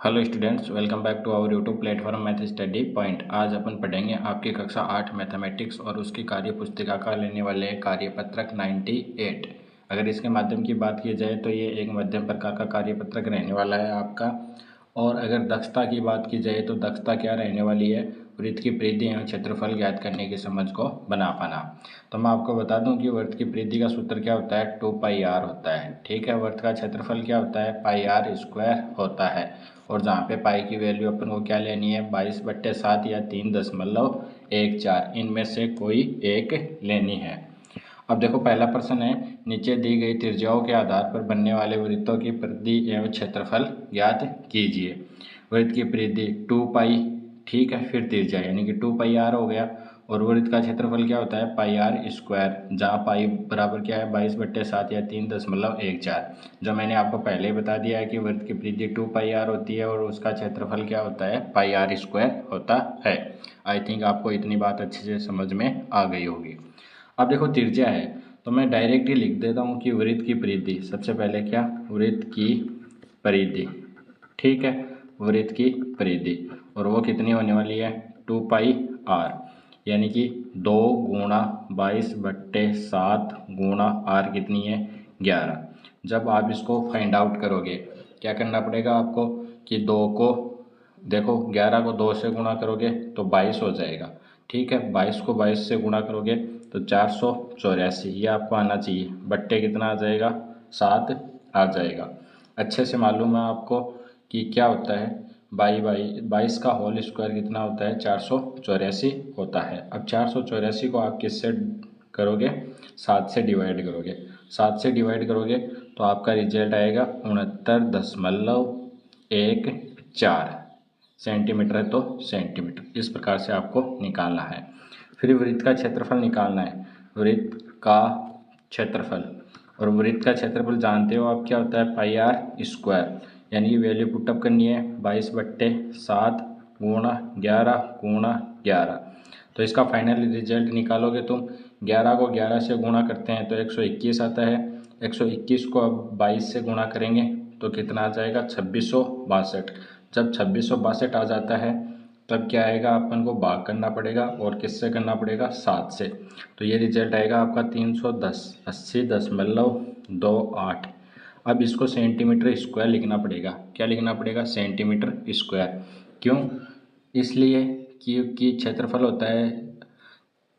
Hello students, welcome back to our YouTube platform Math Study Point. आज अपन पढ़ेंगे आपकी कक्षा 8 मैथमेटिक्स और उसकी कार्य पुस्तिका का लेने वाले कार्यपत्रक 98। अगर इसके माध्यम की बात की जाए तो ये एक मध्यम प्रकार का कार्यपत्रक रहने वाला है आपका। और अगर दक्षता की बात की जाए तो दक्षता क्या रहने वाली है, वृत्त की परिधि एवं क्षेत्रफल ज्ञात करने की समझ को बना पाना। तो मैं आपको बता दूं कि वृत्त की परिधि का सूत्र क्या होता है, 2πr होता है। ठीक है, वृत्त का क्षेत्रफल क्या होता है, πr² होता है। और जहाँ पे पाई की वैल्यू अपन को क्या लेनी है, 22/7 या 3.14, इनमें से कोई एक लेनी है। अब देखो पहला प्रश्न है, नीचे दी गई त्रिज्याओं के आधार पर बनने वाले वृत्तों की परिधि एवं क्षेत्रफल ज्ञात कीजिए। वृत्त की परिधि 2π, ठीक है, फिर त्रिज्या यानी कि 2πr हो गया। और वृत्त का क्षेत्रफल क्या होता है, πr², जहाँ पाई बराबर क्या है, 22/7 या 3.14। जो मैंने आपको पहले ही बता दिया है कि वृत्त की परिधि 2πr होती है और उसका क्षेत्रफल क्या होता है, πr² होता है। आई थिंक आपको इतनी बात अच्छे से समझ में आ गई होगी। अब देखो त्रिज्या है तो मैं डायरेक्ट ही लिख देता हूँ कि वृत्त की परिधि, सबसे पहले क्या, वृत्त की परिधि, ठीक है, वृत्त की परिधि, और वो कितनी होने वाली है, 2πr, यानी कि 2 × 22/7 × r कितनी है, 11। जब आप इसको फाइंड आउट करोगे क्या करना पड़ेगा आपको कि 2 को देखो 11 को 2 से गुणा करोगे तो 22 हो जाएगा, ठीक है, 22 को 22 से गुणा करोगे तो 484, ये आपको आना चाहिए, बट्टे कितना आ जाएगा, 7 आ जाएगा। अच्छे से मालूम है आपको कि क्या होता है, 22 का होल स्क्वायर कितना होता है, 484 होता है। अब 484 को आप किससे करोगे, 7 से डिवाइड करोगे, 7 से डिवाइड करोगे तो आपका रिजल्ट आएगा 69.14 सेंटीमीटर है तो सेंटीमीटर। इस प्रकार से आपको निकालना है। फिर वृत्त का क्षेत्रफल निकालना है, वृत्त का क्षेत्रफल, और वृत्त का क्षेत्रफल जानते हो आप क्या होता है, πr², यानी कि वैल्यू पुटअप करनी है 22/7 × 11 तो इसका फाइनल रिजल्ट निकालोगे तुम, 11 को 11 से गुणा करते हैं तो 121 आता है, 121 को अब 22 से गुणा करेंगे तो कितना आ जाएगा, 2662। जब 2662 आ जाता है तब क्या आएगा, अपन को भाग करना पड़ेगा, और किससे करना पड़ेगा, 7 से। तो ये रिजल्ट आएगा आपका 310, 80.28। अब इसको सेंटीमीटर स्क्वायर लिखना पड़ेगा, क्या लिखना पड़ेगा, सेंटीमीटर स्क्वायर। क्यों, इसलिए क्योंकि क्षेत्रफल होता है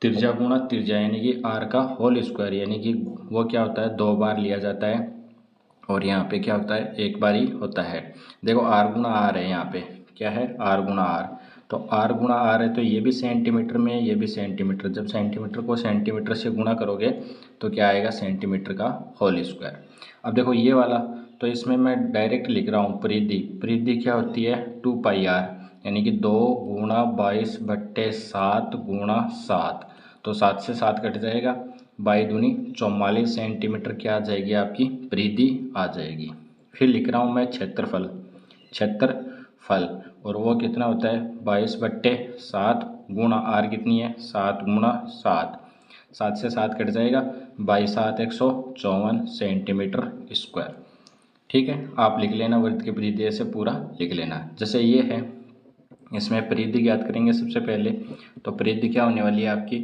त्रिज्या गुणा त्रिज्या, यानी कि r का होल स्क्वायर, यानी कि वो क्या होता है, 2 बार लिया जाता है, और यहाँ पे क्या होता है, एक बार ही होता है। देखो r गुणा r है, यहाँ पे क्या है, r गुणा r, तो r गुणा r है तो ये भी सेंटीमीटर में, ये भी सेंटीमीटर। जब सेंटीमीटर को सेंटीमीटर से गुणा करोगे तो क्या आएगा, सेंटीमीटर का होल स्क्वायर। अब देखो ये वाला, तो इसमें मैं डायरेक्ट लिख रहा हूँ परिधि, परिधि क्या होती है, 2πr, यानी कि 2 × 22/7 × 7, तो 7 से 7 कट जाएगा, 22×2 44 सेंटीमीटर क्या आ जाएगी, आपकी परिधि आ जाएगी। फिर लिख रहा हूँ मैं क्षेत्रफल, क्षेत्रफल, और वो कितना होता है, 22/7 × r कितनी है, 7 × 7, 7 से 7 कट जाएगा, 22×7 154 सेंटीमीटर स्क्वायर। ठीक है, आप लिख लेना, वृत्त की परिधि ऐसे पूरा लिख लेना। जैसे ये है, इसमें परिधि ज्ञात करेंगे सबसे पहले, तो परिधि क्या होने वाली है आपकी,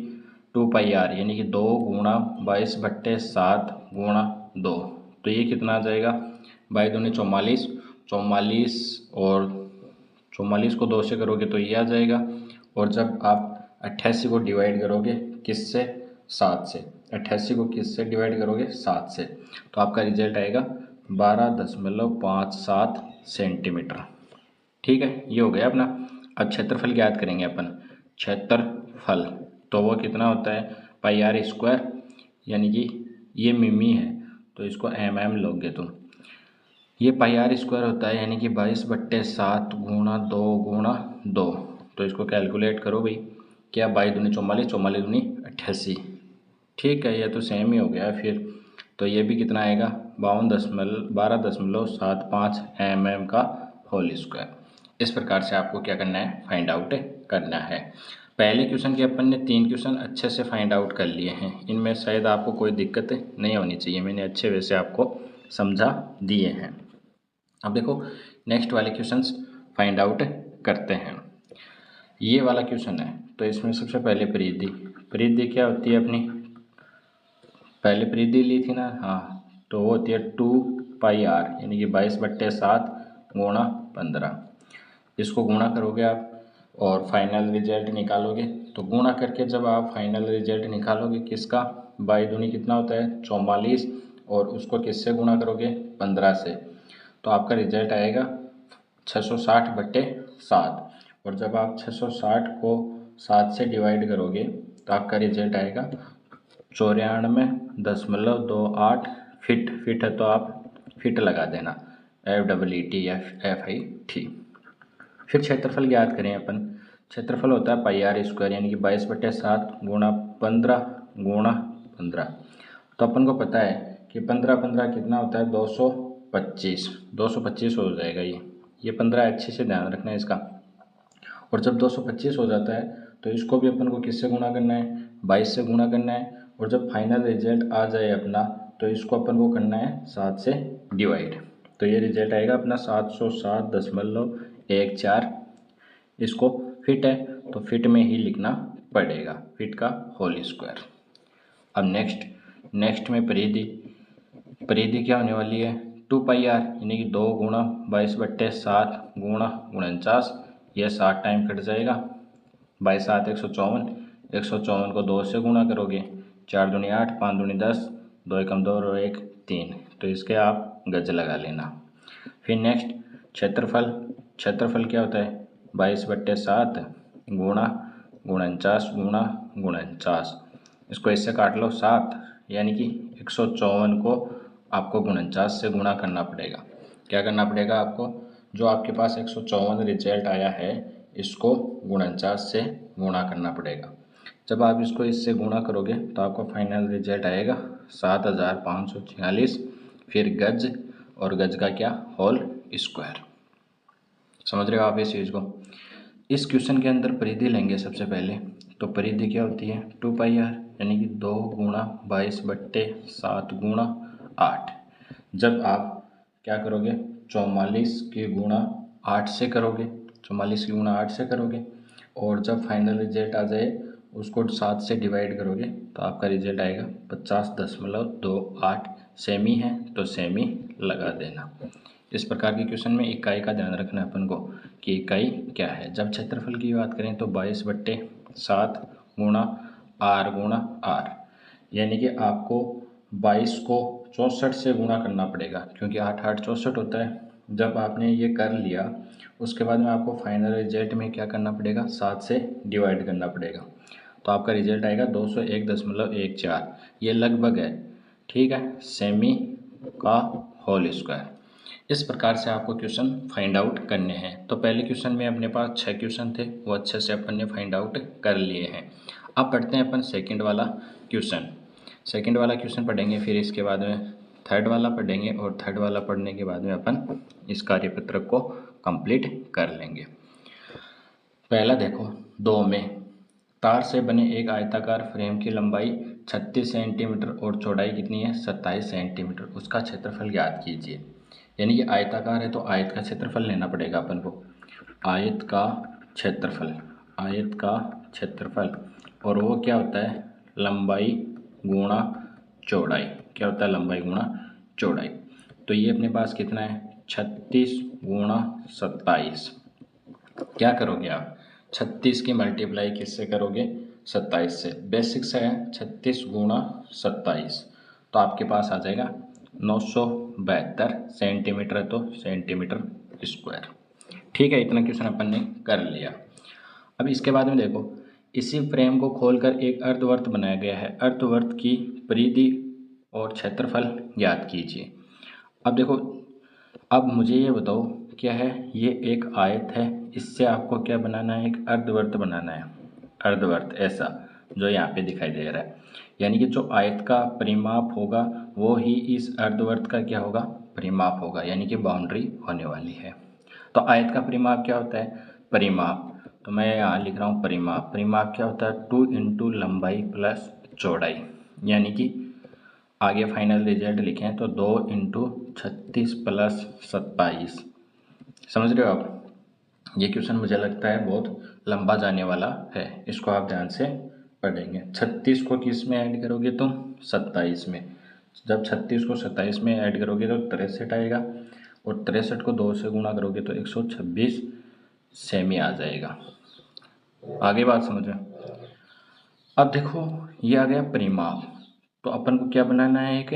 2πr, यानी कि 2 × 22/7 × 2, तो ये कितना आ जाएगा, 22×2 44, 44, और 44 को 2 से करोगे तो ये आ जाएगा। और जब आप 88 को डिवाइड करोगे किससे, 7 से, 88 को किससे डिवाइड करोगे, 7 से, तो आपका रिजल्ट आएगा 12.57 सेंटीमीटर। ठीक है, ये हो गया अपना। अब क्षेत्रफल ज्ञात करेंगे अपन, क्षेत्रफल, तो वो कितना होता है, πr², यानी कि ये मिमी है तो इसको mm लोगे तुम, ये πr² होता है, यानी कि 22/7 × 2 × 2, तो इसको कैलकुलेट करो भाई, क्या, 22×2 44, 44×2 88, ठीक है, ये तो सेम ही हो गया है फिर। तो ये भी कितना आएगा, 12.75 mm का होल स्क्वायर। इस प्रकार से आपको क्या करना है, फाइंड आउट करना है। पहले क्वेश्चन के अपन ने 3 क्वेश्चन अच्छे से फाइंड आउट कर लिए हैं, इनमें शायद आपको कोई दिक्कत नहीं होनी चाहिए, मैंने अच्छे वे से आपको समझा दिए हैं। अब देखो नेक्स्ट वाले क्वेश्चंस फाइंड आउट करते हैं। ये वाला क्वेश्चन है तो इसमें सबसे पहले परिधि क्या होती है अपनी, पहले परिधि ली थी ना, हाँ, तो वो होती है 2πr यानी कि 22/7 गुणा 15। इसको गुणा करोगे आप और फाइनल रिजल्ट निकालोगे। तो गुणा करके जब आप फाइनल रिजल्ट निकालोगे किसका, 22 कितना होता है 44, और उसको किससे गुणा करोगे 15 से, तो आपका रिजल्ट आएगा 660/7। और जब आप 660 को 7 से डिवाइड करोगे तो आपका रिजल्ट आएगा 94.28 फिट। फिट है तो आप फिट लगा देना, FEET। फिर क्षेत्रफल ज्ञात करें अपन। क्षेत्रफल होता है πr² यानी कि 22/7 गुणा 15 गुणा 15। तो अपन को पता है कि 15 कितना होता है 225, 225 हो जाएगा ये 15 अच्छे से ध्यान रखना है इसका। और जब 225 हो जाता है तो इसको भी अपन को किससे गुणा करना है, 22 से गुणा करना है। और जब फाइनल रिजल्ट आ जाए अपना तो इसको अपन को करना है 7 से डिवाइड। तो ये रिजल्ट आएगा अपना 707.14। इसको फिट है तो फिट में ही लिखना पड़ेगा, फिट का होल स्क्वायर। अब नेक्स्ट में परिधि क्या होने वाली है 2πr यानी कि 2 गुणा 22/7 गुणा 49। यह 7 टाइम कट जाएगा, 22×7 154, 154 को 2 से गुणा करोगे, 4 दूनी 8, 5 दूनी 10, 2 एकम 2 और 1 3, तो इसके आप गज लगा लेना। फिर नेक्स्ट क्षेत्रफल क्या होता है 22/7 गुणा 49 गुणा 49। इसको इससे काट लो 7, यानी कि 154 को आपको 49 से गुणा करना पड़ेगा। क्या करना पड़ेगा आपको, जो आपके पास 154 रिजल्ट आया है इसको 49 से गुणा करना पड़ेगा। जब आप इसको इससे गुणा करोगे तो आपका फाइनल रिजल्ट आएगा 7546। फिर गज, और गज का क्या होल स्क्वायर। समझ रहे हो आप इस चीज़ को। इस क्वेश्चन के अंदर परिधि लेंगे सबसे पहले। तो परिधि क्या होती है 2πr यानी कि 2 गुणा 22/7 गुणा 8। जब आप क्या करोगे 44 की गुणा 8 से करोगे, 44 की गुणा 8 से करोगे, और जब फाइनल रिजल्ट आ जाए उसको 7 से डिवाइड करोगे तो आपका रिजल्ट आएगा 50.28। सेमी है तो सेमी लगा देना। इस प्रकार के क्वेश्चन में इकाई का ध्यान रखना है अपन को कि इकाई क्या है। जब क्षेत्रफल की बात करें तो 22/7 गुणा r यानी कि आपको 22 को 64 से गुणा करना पड़ेगा, क्योंकि 8 8 64 होता है। जब आपने ये कर लिया उसके बाद में आपको फाइनल रिजल्ट में क्या करना पड़ेगा 7 से डिवाइड करना पड़ेगा, तो आपका रिजल्ट आएगा 201.14। ये लगभग है, ठीक है, सेमी का होल स्क्वायर। इस प्रकार से आपको क्वेश्चन फाइंड आउट करने हैं। तो पहले क्वेश्चन में अपने पास 6 क्वेश्चन थे, वो अच्छे से अपन ने फाइंड आउट कर लिए हैं। अब पढ़ते हैं अपन सेकंड वाला क्वेश्चन पढ़ेंगे, फिर इसके बाद में थर्ड वाला पढ़ेंगे, और थर्ड वाला पढ़ने के बाद में अपन इस कार्यपत्रक को कंप्लीट कर लेंगे। पहला देखो, 2 में तार से बने एक आयताकार फ्रेम की लंबाई 36 सेंटीमीटर और चौड़ाई कितनी है 27 सेंटीमीटर, उसका क्षेत्रफल ज्ञात कीजिए। यानी कि आयताकार है तो आयत का क्षेत्रफल लेना पड़ेगा अपन को। आयत का क्षेत्रफल, और वो क्या होता है लंबाई गुणा चौड़ाई। क्या होता है लंबाई गुणा चौड़ाई। तो ये अपने पास कितना है 36 गुणा 27। क्या करोगे आप 36 की मल्टीप्लाई किससे करोगे 27 से। बेसिक से है 36 गुणा 27, तो आपके पास आ जाएगा 972 सेंटीमीटर, तो सेंटीमीटर स्क्वायर। ठीक है, इतना क्वेश्चन अपन ने कर लिया। अब इसके बाद में देखो, इसी फ्रेम को खोलकर एक अर्धवर्त बनाया गया है। अर्धवर्त की परिधि और क्षेत्रफल ज्ञात कीजिए। अब देखो, अब मुझे ये बताओ क्या है, ये एक आयत है, इससे आपको क्या बनाना है एक अर्धवर्त बनाना है। अर्धवर्त ऐसा जो यहाँ पे दिखाई दे रहा है, यानी कि जो आयत का परिमाप होगा वो ही इस अर्धवर्त का क्या होगा परिमाप होगा, यानी कि बाउंड्री होने वाली है। तो आयत का परिमाप क्या होता है परिमाप, तो मैं यहाँ लिख रहा हूँ परिमाप। परिमाप क्या होता है 2 × लंबाई प्लस चौड़ाई, यानी कि आगे फाइनल रिजल्ट लिखें तो 2 × 36 + 27 समझ रहे हो आप? ये क्वेश्चन मुझे लगता है बहुत लंबा जाने वाला है, इसको आप ध्यान से पढ़ेंगे। 36 को किस में ऐड करोगे तुम? 27 में। जब 36 को 27 में ऐड करोगे तो 63 आएगा, और 63 को 2 से गुणा करोगे तो 126 सेमी आ जाएगा। आगे बात समझ रहे हो? अब देखो ये आ गया परिमाप, तो अपन को क्या बनाना है कि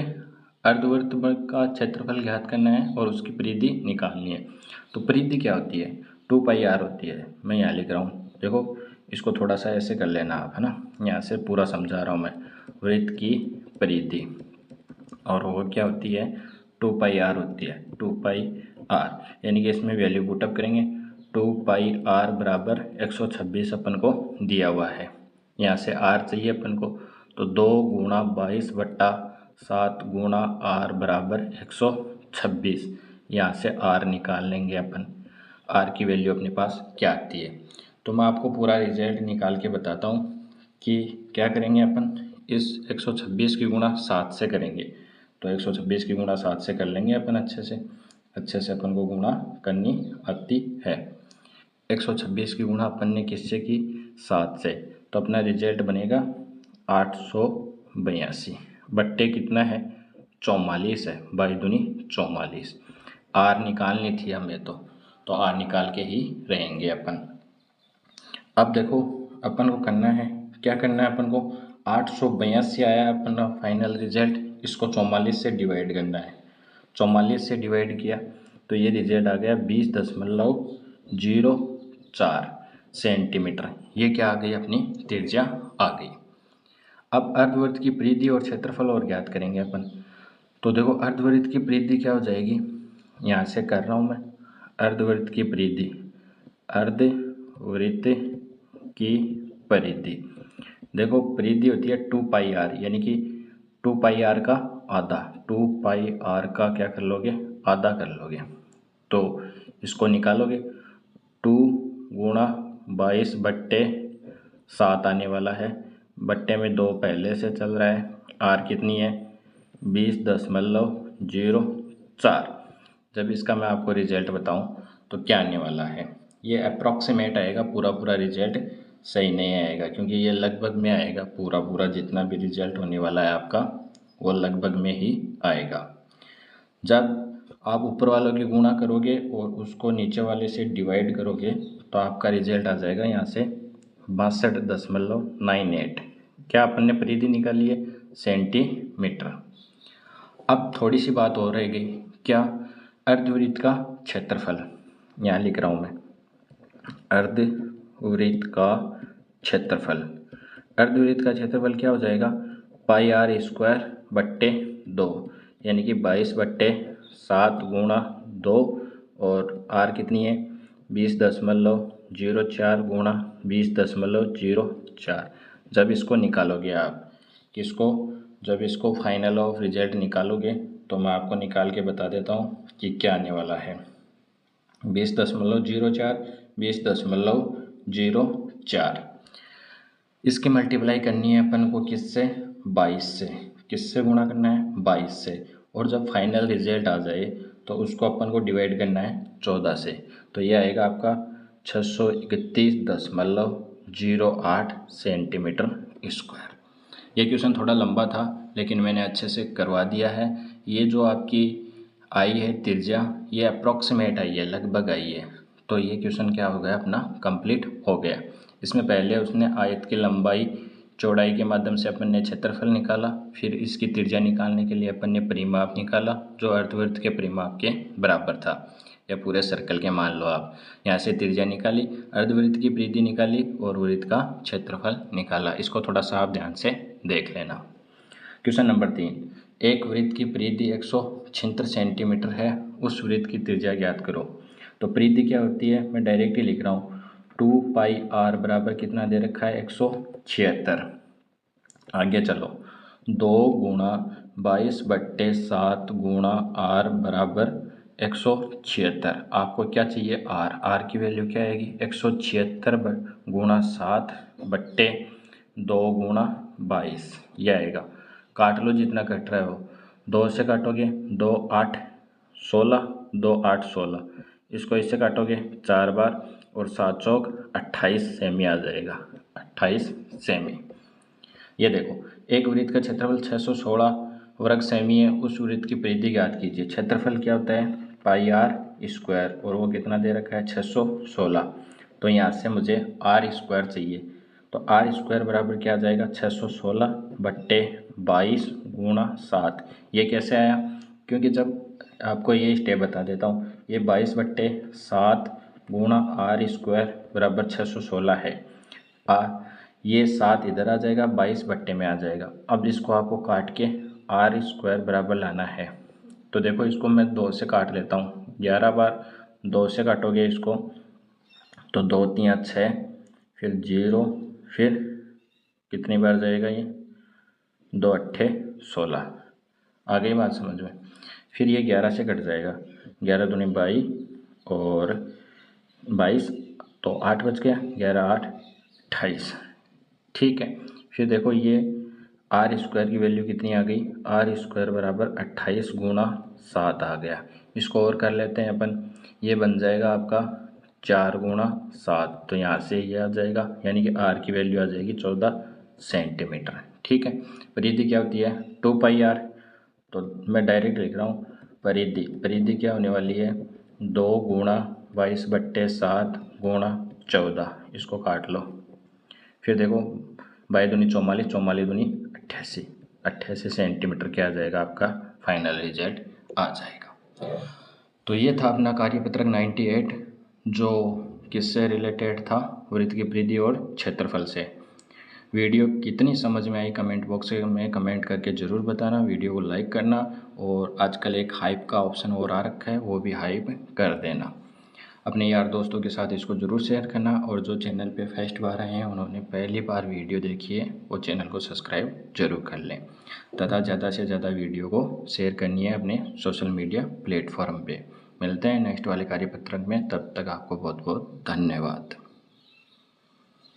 अर्धवृत्त का क्षेत्रफल ज्ञात करना है और उसकी परिधि निकालनी है। तो परिधि क्या होती है? 2πr होती है। मैं यहाँ लिख रहा हूँ, देखो इसको थोड़ा सा ऐसे कर लेना आप, है ना। यहाँ से पूरा समझा रहा हूँ मैं। वृत्त की परिधि, और वो क्या होती है? 2πr होती है। 2πr यानी कि इसमें वैल्यू पुटअप करेंगे। 2πr बराबर 126 अपन को दिया हुआ है। यहाँ से r चाहिए अपन को, तो 2 गुणा 22/7 गुणा r बराबर 126। यहाँ से r निकाल लेंगे अपन। r की वैल्यू अपने पास क्या आती है? तो मैं आपको पूरा रिजल्ट निकाल के बताता हूँ कि क्या करेंगे अपन। इस 126 की गुणा 7 से करेंगे, तो 126 की गुणा 7 से कर लेंगे अपन अच्छे से अपन को गुणा करनी आती है। 126 की गुणा अपन ने किससे की? 7 से। तो अपना रिजल्ट बनेगा 882 बट्टे कितना है? 44 है। 22 44। आर निकालनी थी हमें, तो आर निकाल के ही रहेंगे अपन। अब देखो अपन को करना है, क्या करना है अपन को? 882 आया अपन का फाइनल रिजल्ट, इसको 44 से डिवाइड करना है। 44 से डिवाइड किया तो ये रिजल्ट आ गया 20.04 सेंटीमीटर। ये क्या आ गई? अपनी त्रिज्या आ गई। अब अर्धवृत्त की परिधि और क्षेत्रफल और ज्ञात करेंगे अपन। तो देखो अर्धवृत्त की परिधि क्या हो जाएगी? यहाँ से कर रहा हूँ मैं। अर्धवृत्त की परिधि, अर्धवृत्त की परिधि, देखो परिधि होती है 2πr, यानी कि 2πr का आधा। 2πr का क्या कर लोगे? आधा कर लोगे। तो इसको निकालोगे, 2 गुणा 22/7 आने वाला है। बट्टे में 2 पहले से चल रहा है। आर कितनी है? 20.04। जब इसका मैं आपको रिजल्ट बताऊं तो क्या आने वाला है? ये अप्रॉक्सीमेट आएगा, पूरा रिजल्ट सही नहीं आएगा, क्योंकि ये लगभग में आएगा। पूरा जितना भी रिजल्ट होने वाला है आपका, वो लगभग में ही आएगा। जब आप ऊपर वालों की गुणा करोगे और उसको नीचे वाले से डिवाइड करोगे तो आपका रिजल्ट आ जाएगा यहाँ से 62.98। क्या अपन ने परिधि निकाली है? सेंटीमीटर। अब थोड़ी सी बात और रह गई, क्या? अर्धवृत्त का क्षेत्रफल। यहाँ लिख रहा हूँ मैं, अर्धवृत्त का क्षेत्रफल। अर्धवृत्त का क्षेत्रफल क्या हो जाएगा? πr² बट्टे 2, यानी कि 22/7 गुणा 2, और r कितनी है? 20.04 गुणा 20.04। जब इसको निकालोगे आप, किसको? जब इसको फाइनल ऑफ रिजल्ट निकालोगे तो मैं आपको निकाल के बता देता हूँ कि क्या आने वाला है। 20.04, 20.04। इसकी मल्टीप्लाई करनी है अपन को किससे? 22 से। किससे गुणा करना है? 22 से। और जब फाइनल रिजल्ट आ जाए तो उसको अपन को डिवाइड करना है 14 से। तो ये आएगा आपका 631.08 सेंटीमीटर स्क्वायर। ये क्वेश्चन थोड़ा लंबा था, लेकिन मैंने अच्छे से करवा दिया है। ये जो आपकी आई है त्रिज्या, ये अप्रॉक्सीमेट आई है, लगभग आई है। तो ये क्वेश्चन क्या हो गया? अपना कंप्लीट हो गया। इसमें पहले उसने आयत की लंबाई चौड़ाई के माध्यम से अपन ने क्षेत्रफल निकाला, फिर इसकी त्रिज्या निकालने के लिए अपन ने परिमाप निकाला जो अर्धवृत्त के परिमाप के बराबर था, या पूरे सर्कल के मान लो आप। यहाँ से त्रिज्या निकाली, अर्धवृत्त की परिधि निकाली और वृत्त का क्षेत्रफल निकाला। इसको थोड़ा सा आप ध्यान से देख लेना। क्वेश्चन नंबर 3, एक वृत्त की परिधि 176 सेंटीमीटर है, उस वृत्त की त्रिज्या ज्ञात करो। तो परिधि क्या होती है? मैं डायरेक्ट ही लिख रहा हूँ, 2πr बराबर कितना दे रखा है? 176। आगे चलो, 2 गुणा 22/7 गुणा r बराबर 176। आपको क्या चाहिए? r की वैल्यू क्या आएगी? 176 गुणा 7 बट्टे 2 गुणा 22, यह आएगा। काट लो जितना कट रहा है वो, 2 से काटोगे 2 8 16, 2 8 16, इसको इससे काटोगे 4 बार और 7 चौक 28 सेमी आ जाएगा, 28 सेमी। ये देखो एक वृत्त का क्षेत्रफल 616 वर्ग सेमी है, उस वृत्त की परिधि ज्ञात कीजिए। क्षेत्रफल क्या होता है पाई आर स्क्वायर, और वो कितना दे रखा है 616। तो यहाँ से मुझे आर स्क्वायर चाहिए, तो आर स्क्वायर बराबर क्या आ जाएगा 616/22 गुणा 7। ये कैसे आया, क्योंकि जब आपको ये स्टेप बता देता हूँ, ये 22/7 गुणा आर स्क्वायर बराबर 616 है। ये 7 इधर आ जाएगा, 22 बट्टे में आ जाएगा। अब इसको आपको काट के आर स्क्वायर बराबर लाना है। तो देखो इसको मैं 2 से काट लेता हूँ, 11 बार 2 से काटोगे इसको तो 2 3 6, फिर 0, फिर कितनी बार जाएगा ये 2 8 16। आ गई बात समझ में। फिर ये 11 से कट जाएगा, 11 दूनी 22 और 22, तो 8 बच गया, 11 8 28। ठीक है, फिर देखो ये आर स्क्वायर की वैल्यू कितनी आ गई, आर स्क्वायर बराबर 28 गुणा 7 आ गया। इसको और कर लेते हैं अपन, ये बन जाएगा आपका 4 गुणा 7, तो यहाँ से ये आ जाएगा, यानी कि आर की वैल्यू आ जाएगी 14 सेंटीमीटर। ठीक है, परिधि क्या होती है 2πr, तो मैं डायरेक्ट लिख रहा हूँ परिधि क्या होने वाली है 2 गुणा 22/7 गुणा 14। इसको काट लो, फिर देखो 22 दूनी 44, 44 दूनी 88, 88 सेंटीमीटर क्या आ जाएगा आपका फाइनल रिजल्ट आ जाएगा। तो ये था अपना कार्यपत्रक 98, जो किससे रिलेटेड था, वृत्त की परिधि और क्षेत्रफल से। वीडियो कितनी समझ में आई कमेंट बॉक्स में कमेंट करके ज़रूर बताना। वीडियो को लाइक करना, और आजकल एक हाइप का ऑप्शन और आ रखा है, वो भी हाइप कर देना। अपने यार दोस्तों के साथ इसको ज़रूर शेयर करना, और जो चैनल पे फर्स्ट बार आए हैं उन्होंने पहली बार वीडियो देखी है वो चैनल को सब्सक्राइब जरूर कर लें, तथा ज़्यादा से ज़्यादा वीडियो को शेयर करनी है अपने सोशल मीडिया प्लेटफॉर्म पे। मिलते हैं नेक्स्ट वाले कार्यपत्रक में, तब तक आपको बहुत बहुत धन्यवाद।